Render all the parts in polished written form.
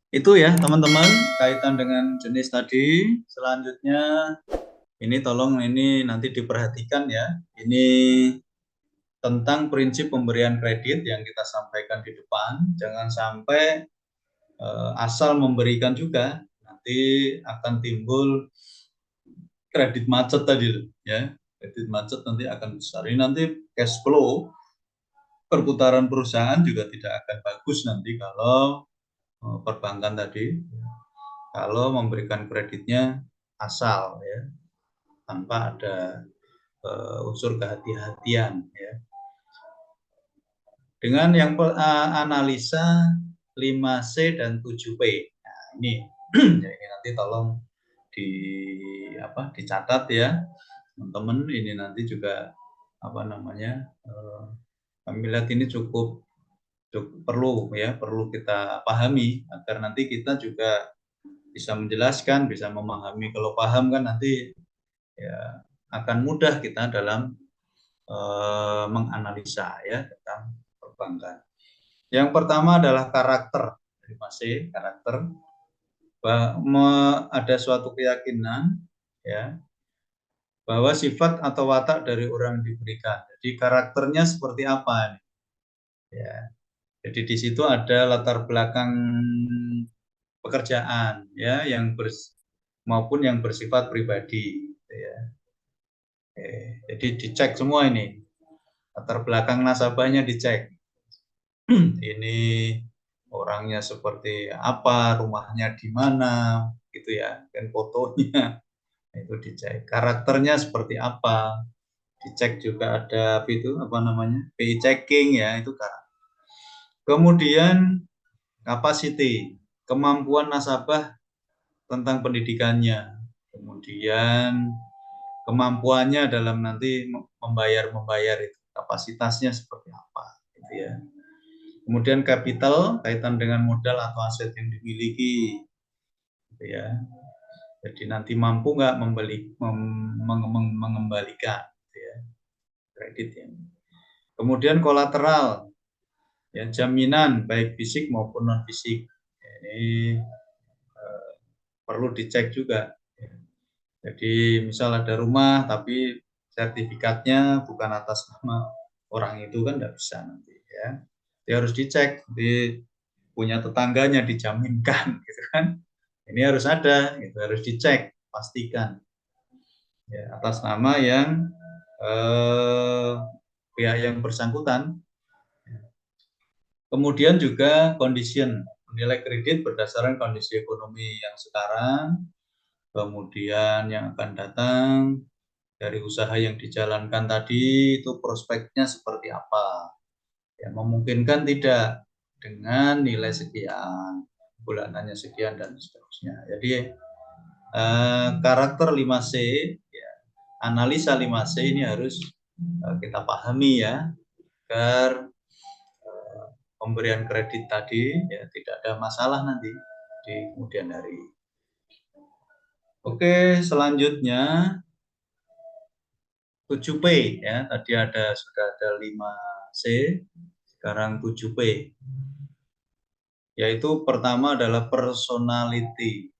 Itu ya teman-teman kaitan dengan jenis tadi. Selanjutnya ini tolong ini nanti diperhatikan ya. Ini tentang prinsip pemberian kredit yang kita sampaikan di depan. Jangan sampai asal memberikan juga nanti akan timbul kredit macet tadi ya. Kredit macet nanti akan besar. Ini nanti cash flow perputaran perusahaan juga tidak akan bagus nanti kalau perbankan tadi kalau memberikan kreditnya asal ya tanpa ada unsur kehati-hatian ya. Dengan yang analisa 5C dan 7P. Nah, ini ya ini nanti tolong dicatat ya teman-teman. Ini nanti juga kami lihat ini cukup perlu ya, perlu kita pahami agar nanti kita juga bisa menjelaskan, bisa memahami. Kalau paham kan nanti ya akan mudah kita dalam menganalisa ya tentang perbankan. Yang pertama adalah karakter, masih karakter. Ada suatu keyakinan ya bahwa sifat atau watak dari orang diberikan. Jadi karakternya seperti apa nih? Ya. Jadi di situ ada latar belakang pekerjaan ya maupun yang bersifat pribadi ya. Jadi dicek semua ini. Latar belakang nasabahnya dicek. Ini orangnya seperti apa, rumahnya di mana, gitu ya, dan fotonya itu dicek. Karakternya seperti apa, dicek juga ada itu PI checking ya itu kan. Kemudian capacity, kemampuan nasabah tentang pendidikannya. Kemudian kemampuannya dalam nanti membayar itu kapasitasnya seperti apa gitu ya. Kemudian capital kaitan dengan modal atau aset yang dimiliki gitu ya. Jadi nanti mampu nggak mengembalikan gitu ya, kredit ya. Kemudian kolateral ya, jaminan baik fisik maupun non fisik. Ini perlu dicek juga. Jadi misal ada rumah tapi sertifikatnya bukan atas nama orang itu kan nggak bisa nanti ya. Dia harus dicek di punya tetangganya dijaminkan gitu kan. Ini harus ada, gitu, harus dicek, pastikan ya, atas nama yang pihak yang bersangkutan. Kemudian juga condition, menilai kredit berdasarkan kondisi ekonomi yang sekarang, kemudian yang akan datang, dari usaha yang dijalankan tadi itu prospeknya seperti apa. Ya, memungkinkan tidak dengan nilai sekian, bulanannya sekian dan seterusnya. Jadi karakter 5C ya, analisa 5C ini harus kita pahami ya agar pemberian kredit tadi ya tidak ada masalah nanti di kemudian hari. Oke, selanjutnya 7P ya. Tadi sudah ada 5C, sekarang 7P. Yaitu pertama adalah personality.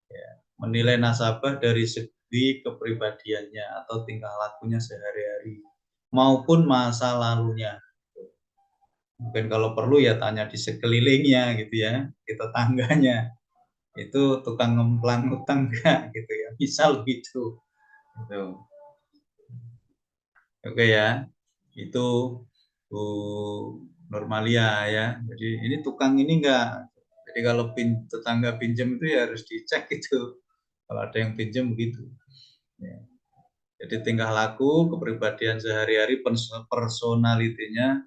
Ya, menilai nasabah dari segi kepribadiannya atau tingkah lakunya sehari-hari maupun masa lalunya. Mungkin kalau perlu ya tanya di sekelilingnya gitu ya, di tetangganya. Itu tukang ngemplang utang enggak gitu ya. Misal gitu. Gitu. Oke ya. Itu Bu Normalia ya. Jadi ini tukang ini enggak. Jadi kalau tetangga pinjam itu ya harus dicek itu. Kalau ada yang pinjam begitu. Ya. Jadi tingkah laku, kepribadian sehari-hari, personalitinya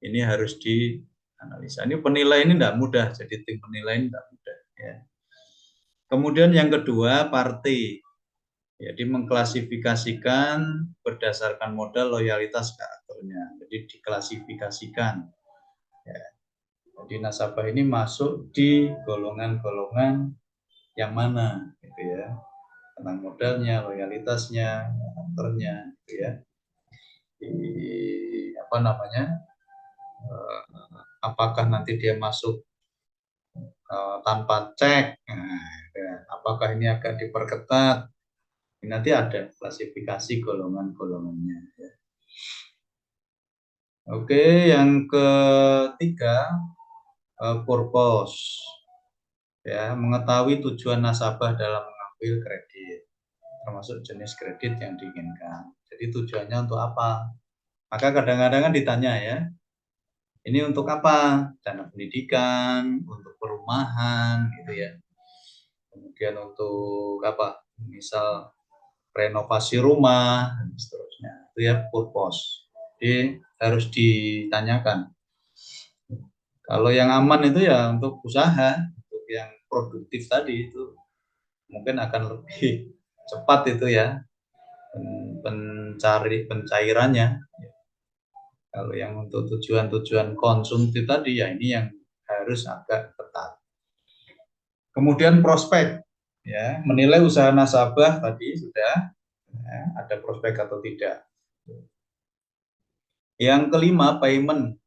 ini harus dianalisa. Ini penilai ini tidak mudah, jadi tim penilai ini tidak mudah. Ya. Kemudian yang kedua, partai. Jadi mengklasifikasikan berdasarkan modal, loyalitas, karakternya. Jadi diklasifikasikan. Ya. Jadi nasabah ini masuk di golongan-golongan yang mana, gitu ya. Tentang modalnya, loyalitasnya, karakternya, gitu ya. Di apakah nanti dia masuk tanpa cek. Nah, ya, apakah ini akan diperketat? Nanti ada klasifikasi golongan-golongannya. Ya. Oke, yang ketiga, purpose. Ya, mengetahui tujuan nasabah dalam mengambil kredit, termasuk jenis kredit yang diinginkan. Jadi tujuannya untuk apa? Maka kadang-kadang kan ditanya ya, ini untuk apa? Dana pendidikan, untuk perumahan, gitu ya. Kemudian untuk apa? Misal renovasi rumah, dan seterusnya. Itu ya purpose. Jadi harus ditanyakan. Kalau yang aman itu ya untuk usaha, untuk yang produktif tadi itu mungkin akan lebih cepat itu ya pencairannya. Kalau yang untuk tujuan-tujuan konsumtif tadi ya ini yang harus agak ketat. Kemudian prospek, ya menilai usaha nasabah tadi sudah ya, ada prospek atau tidak. Yang kelima payment,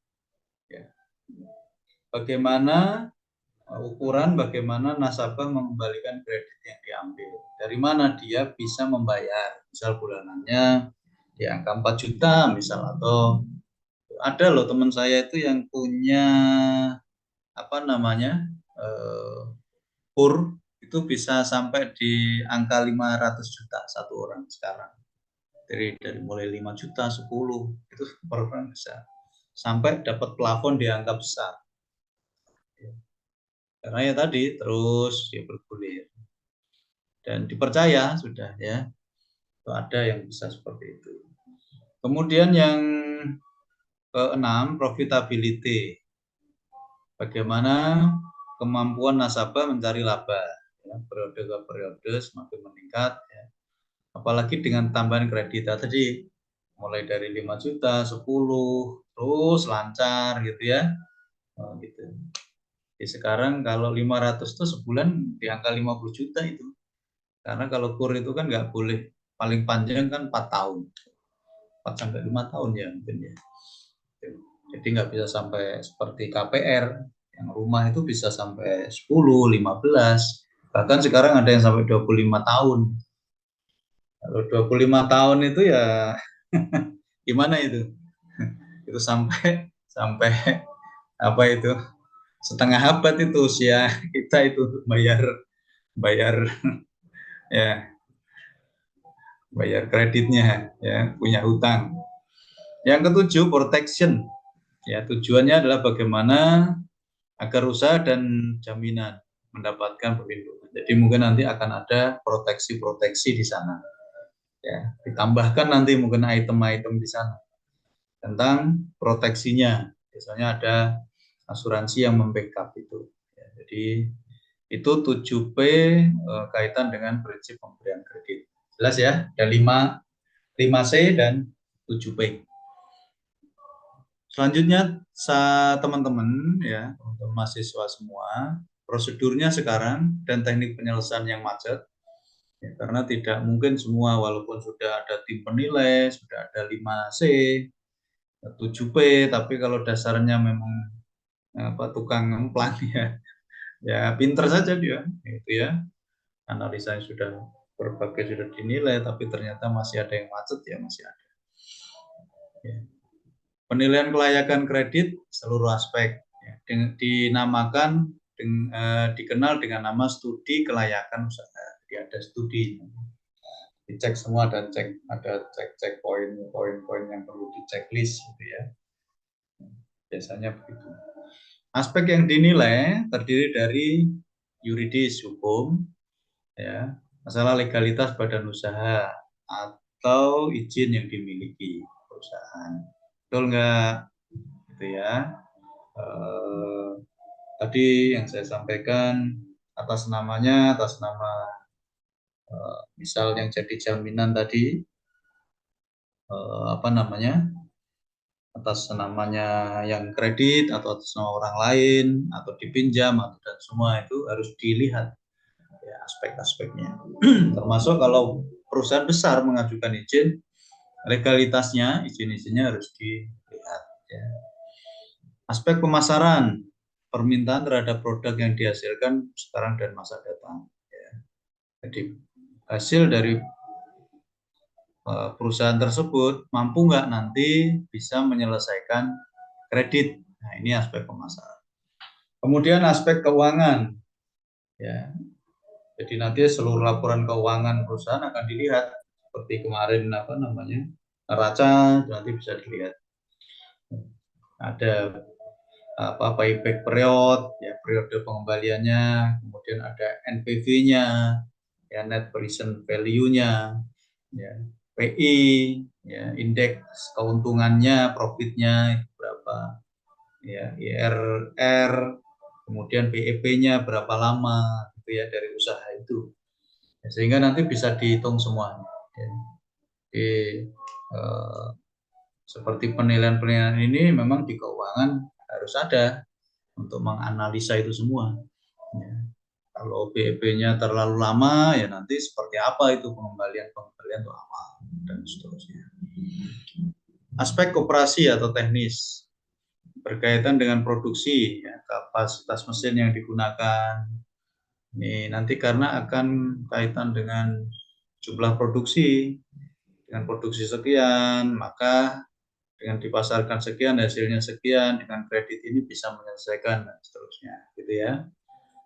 ya. Bagaimana ukuran bagaimana nasabah mengembalikan kredit yang diambil. Dari mana dia bisa membayar, misal bulanannya di angka 4 juta misal, atau ada loh teman saya itu yang punya apa namanya kur itu bisa sampai di angka 500 juta satu orang sekarang. Dari mulai 5 juta, 10 itu per orang bisa sampai dapat plafon di angka besar. Karena ya tadi terus dia bergulir dan dipercaya sudah ya. Itu ada yang bisa seperti itu. Kemudian yang keenam, profitability. Bagaimana kemampuan nasabah mencari laba, ya, periode ke periode semakin meningkat, ya. Apalagi dengan tambahan kredit tadi, mulai dari 5 juta, 10, terus lancar gitu ya. Oh, gitu. Jadi sekarang kalau 500 itu sebulan di angka 50 juta itu. Karena kalau kur itu kan nggak boleh, paling panjang kan 4 tahun. 4 sampai 5 tahun ya mungkin ya. Jadi nggak bisa sampai seperti KPR, yang rumah itu bisa sampai 10, 15, bahkan sekarang ada yang sampai 25 tahun. Kalau 25 tahun itu ya gimana itu? Itu sampai sampai apa itu? Setengah abad itu usia kita itu untuk bayar bayar ya bayar kreditnya ya, punya hutang. Yang ketujuh, protection. Ya, tujuannya adalah bagaimana agar usaha dan jaminan mendapatkan perlindungan. Jadi mungkin nanti akan ada proteksi-proteksi di sana. Ya, ditambahkan nanti mungkin item-item di sana tentang proteksinya. Biasanya ada asuransi yang membackup itu. Ya, jadi itu 7P kaitan dengan prinsip pemberian kredit. Jelas ya? Ada 5C dan 7P. Selanjutnya teman-teman ya, untuk mahasiswa semua, prosedurnya sekarang dan teknik penyelesaian yang macet. Ya, karena tidak mungkin semua walaupun sudah ada tim penilai, sudah ada 5C, 7P, tapi kalau dasarnya memang tukang ngemplang ya. Ya pinter saja dia itu ya. Analisanya sudah berbagai sudah dinilai tapi ternyata masih ada yang macet ya masih ada. Ya. Penilaian kelayakan kredit seluruh aspek ya, dinamakan dikenal dengan nama studi kelayakan usaha. Jadi ada studi, dicek semua dan ada cek poin-poin yang perlu dicek list gitu ya. Biasanya begitu. Aspek yang dinilai terdiri dari yuridis hukum, ya, masalah legalitas badan usaha atau izin yang dimiliki perusahaan. Betul nggak? Gitu ya. Tadi yang saya sampaikan atas namanya, atas nama misal yang jadi jaminan tadi apa namanya, atas namanya yang kredit atau atas nama orang lain atau dipinjam atau dan semua itu harus dilihat ya aspek-aspeknya. Termasuk kalau perusahaan besar mengajukan izin, legalitasnya izin-izinnya harus dilihat ya. Aspek pemasaran, permintaan terhadap produk yang dihasilkan sekarang dan masa datang. Ya. Jadi hasil dari perusahaan tersebut mampu nggak nanti bisa menyelesaikan kredit. Nah, ini aspek pemasaran. Kemudian aspek keuangan. Ya. Jadi nanti seluruh laporan keuangan perusahaan akan dilihat seperti kemarin neraca nanti bisa dilihat. Ada payback period, ya periode pengembaliannya, kemudian ada NPV-nya, ya net present value-nya, ya PI, ya indeks keuntungannya, profitnya berapa, ya IRR, kemudian BEP-nya berapa lama, gitu ya dari usaha itu, ya, sehingga nanti bisa dihitung semuanya. Ya. Jadi, seperti penilaian-penilaian ini memang di keuangan harus ada untuk menganalisa itu semua. Ya. Kalau BEP-nya terlalu lama, ya nanti seperti apa itu pengembalian itu apa dan seterusnya. Aspek koperasi atau teknis berkaitan dengan produksi, ya, kapasitas mesin yang digunakan. Ini nanti karena akan kaitan dengan jumlah produksi, dengan produksi sekian, maka dengan dipasarkan sekian, hasilnya sekian, dengan kredit ini bisa menyelesaikan dan seterusnya, gitu ya.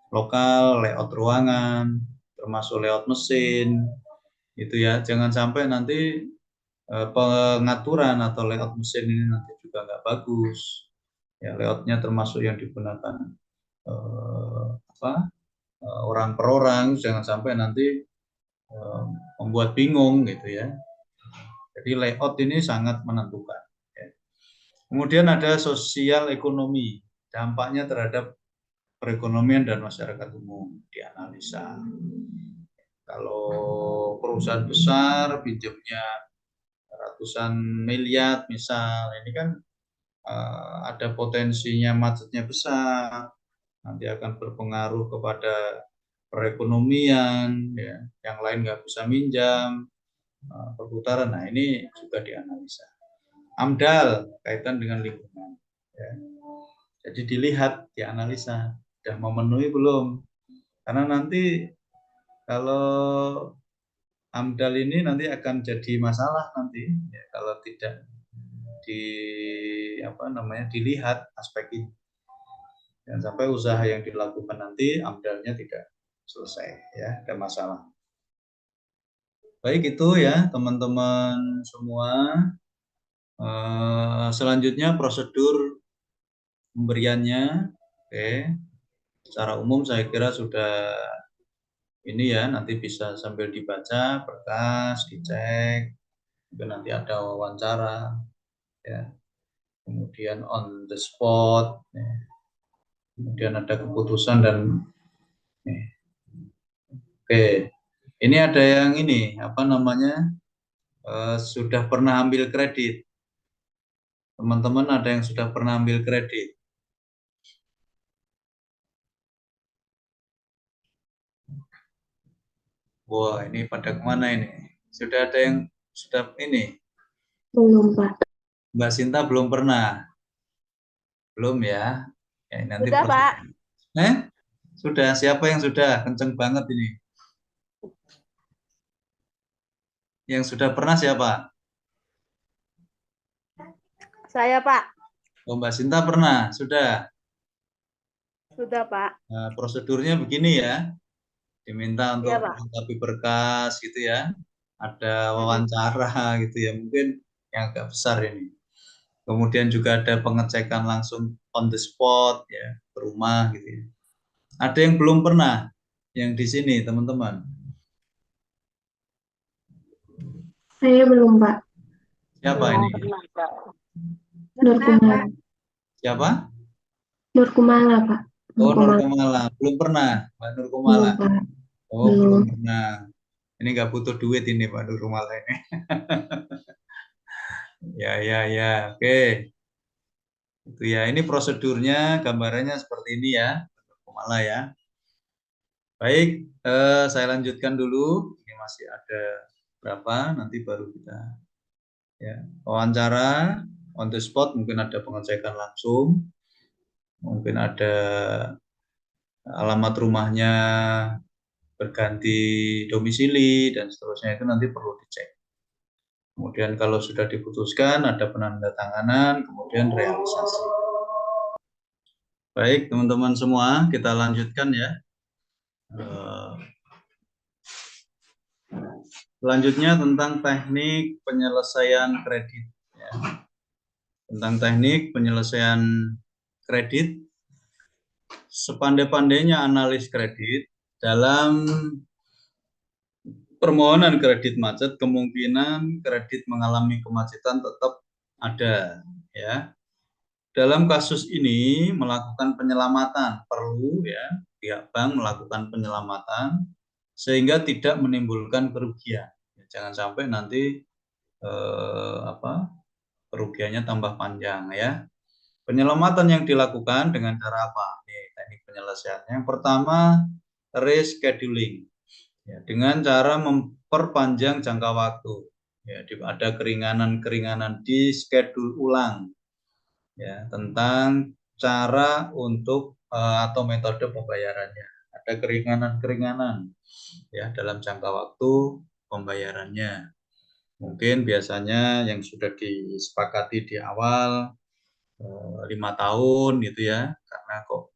Lokal, layout ruangan, termasuk layout mesin, gitu ya. Jangan sampai nanti pengaturan atau layout mesin ini nanti juga nggak bagus. Ya, layoutnya termasuk yang digunakan orang per orang, jangan sampai nanti membuat bingung, gitu ya. Jadi layout ini sangat menentukan. Ya. Kemudian ada sosial ekonomi, dampaknya terhadap perekonomian dan masyarakat umum dianalisa. Kalau perusahaan besar pinjamnya ratusan miliar misal, ini kan ada potensinya macetnya besar, nanti akan berpengaruh kepada perekonomian, ya. Yang lain nggak bisa minjam, perputaran. Nah, ini juga dianalisa. AMDAL kaitan dengan lingkungan. Ya. Jadi dilihat, dianalisa, sudah memenuhi belum? Karena nanti kalau AMDAL ini nanti akan jadi masalah nanti, ya, kalau tidak dilihat aspek ini. Jangan sampai usaha yang dilakukan nanti AMDAL-nya tidak selesai, ya, ada masalah. Baik, itu ya teman-teman semua. Selanjutnya prosedur pemberiannya. Oke. Secara umum saya kira sudah ini ya, nanti bisa sambil dibaca berkas, dicek, nanti ada wawancara, ya. Kemudian on the spot, ya. Kemudian ada keputusan dan oke. Ini ada yang ini sudah pernah ambil kredit. Teman-teman ada yang sudah pernah ambil kredit? Wah, ini pada kemana ini? Sudah ada yang sudah ini? Belum, Pak. Mbak Sinta belum pernah? Belum ya? Ya, nanti Sudah, Pak. Sudah. Siapa yang sudah? Kenceng banget ini. Yang sudah pernah siapa? Saya, Pak. Oh, Mbak Sinta pernah? Sudah. Sudah, Pak. Nah, prosedurnya begini ya. Diminta Iya, untuk Pak. melengkapi berkas gitu ya. Ada wawancara gitu ya. Mungkin yang agak besar ini. Kemudian juga ada pengecekan langsung on the spot ya, ke rumah gitu ya. Ada yang belum pernah yang di sini, teman-teman? Saya belum, Pak. Siapa Belum ini? pernah, Pak. Nur Kumala. Siapa? Nur Kumala, Pak. Nur Oh, Nur Kumala. Kumala. Belum pernah, Mbak Nur Kumala. Belum, Pak. Oh, belum Belum. pernah. Ini nggak butuh duit ini, Pak Nur Kumala ini. Ya, ya, ya. Oke. Itu ya. Ini prosedurnya, gambarannya seperti ini ya, Nur Kumala ya. Baik, saya lanjutkan dulu. Ini masih ada berapa? Nanti baru kita ya wawancara on the spot, mungkin ada pengecekan langsung. mungkin ada alamat rumahnya berganti domisili dan seterusnya, itu nanti perlu dicek. Kemudian kalau sudah diputuskan ada penandatanganan, kemudian realisasi. Baik teman-teman semua, kita lanjutkan ya. Selanjutnya tentang teknik penyelesaian kredit. Ya. Tentang teknik penyelesaian kredit, sepandai-pandainya analis kredit, dalam permohonan kredit macet, kemungkinan kredit mengalami kemacetan tetap ada. Ya. Dalam kasus ini melakukan penyelamatan, perlu ya pihak bank melakukan penyelamatan sehingga tidak menimbulkan kerugian. Jangan sampai nanti kerugiannya tambah panjang ya. Penyelamatan yang dilakukan dengan cara apa? Ini teknik penyelesaiannya. Yang pertama, rescheduling. Ya, dengan cara memperpanjang jangka waktu. Ya, ada keringanan-keringanan di schedule ulang. Ya, tentang cara untuk atau metode pembayarannya. Ada keringanan-keringanan ya dalam jangka waktu pembayarannya. Mungkin biasanya yang sudah disepakati di awal 5 tahun gitu ya, karena kok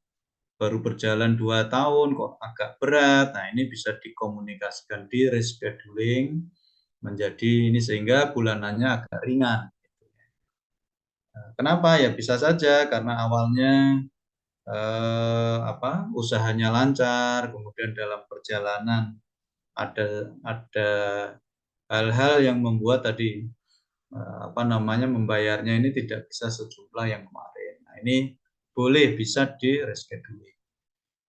baru berjalan 2 tahun kok agak berat. Nah, ini bisa dikomunikasikan di rescheduling menjadi ini sehingga bulanannya agak ringan. Kenapa? Ya bisa saja karena awalnya usahanya lancar, kemudian dalam perjalanan ada hal-hal yang membuat tadi membayarnya ini tidak bisa sejumlah yang kemarin. Nah, ini boleh bisa di rescheduling.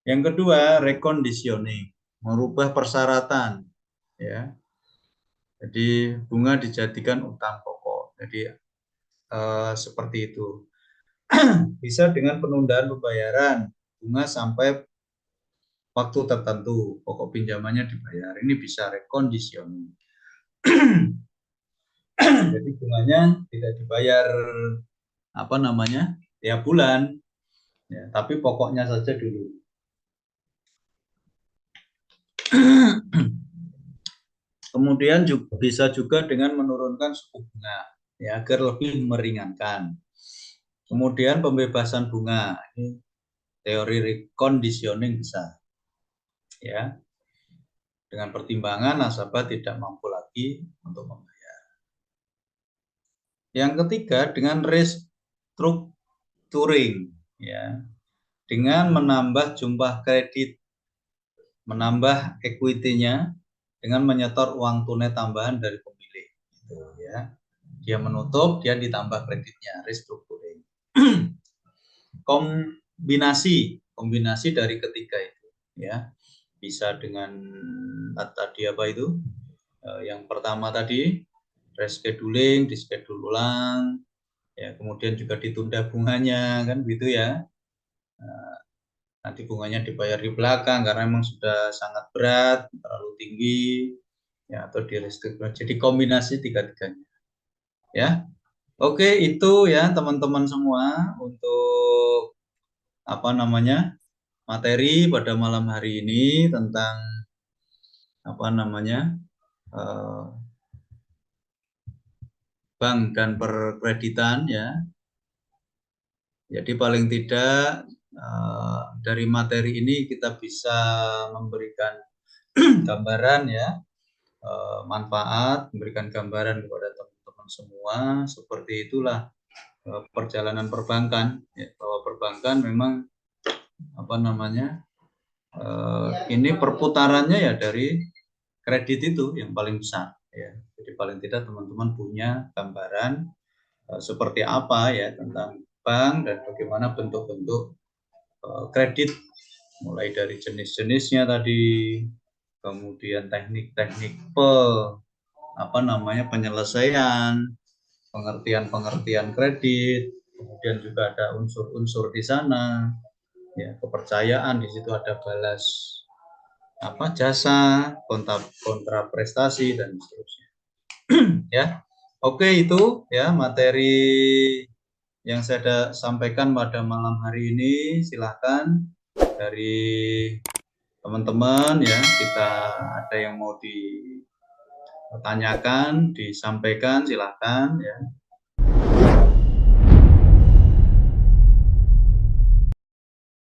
Yang kedua, reconditioning, merubah persyaratan ya. Jadi bunga dijadikan utang pokok. Jadi seperti itu. Bisa dengan penundaan pembayaran bunga sampai waktu tertentu, pokok pinjamannya dibayar. Ini bisa reconditioning. Jadi bunganya tidak dibayar tiap bulan, ya, tapi pokoknya saja dulu. Kemudian bisa juga dengan menurunkan suku bunga, ya, agar lebih meringankan. Kemudian pembebasan bunga, ini teori reconditioning bisa, ya, dengan pertimbangan nasabah tidak mampu lagi untuk membayar. Yang ketiga dengan restructuring, ya, dengan menambah jumlah kredit, menambah equity-nya dengan menyetor uang tunai tambahan dari pemilik. Gitu, ya. Dia menutup, dia ditambah kreditnya, restructuring. Kombinasi dari ketiga itu, ya. Bisa dengan tadi apa itu? Yang pertama tadi rescheduling, dischedule ulang, ya, kemudian juga ditunda bunganya kan gitu ya. Nanti bunganya dibayar di belakang karena memang sudah sangat berat, terlalu tinggi, ya, atau di restructuring. Jadi kombinasi tiga-tiganya. Ya. Oke, itu ya teman-teman semua untuk materi pada malam hari ini tentang bank dan perkreditan ya. Jadi paling tidak dari materi ini kita bisa memberikan gambaran ya, manfaat, memberikan gambaran kepada teman-teman semua. Seperti itulah perjalanan perbankan. Ya, bahwa perbankan memang ini perputarannya ya dari kredit itu yang paling besar. Ya. Jadi paling tidak teman-teman punya gambaran seperti apa ya tentang bank dan bagaimana bentuk-bentuk kredit, mulai dari jenis-jenisnya tadi, kemudian teknik-teknik penyelesaian, pengertian-pengertian kredit, kemudian juga ada unsur-unsur di sana, ya, kepercayaan, di situ ada balas jasa, kontra prestasi dan seterusnya. Ya, oke, itu ya materi yang saya sampaikan pada malam hari ini. Silakan dari teman-teman ya, kita ada yang mau ditanyakan, disampaikan, silakan ya.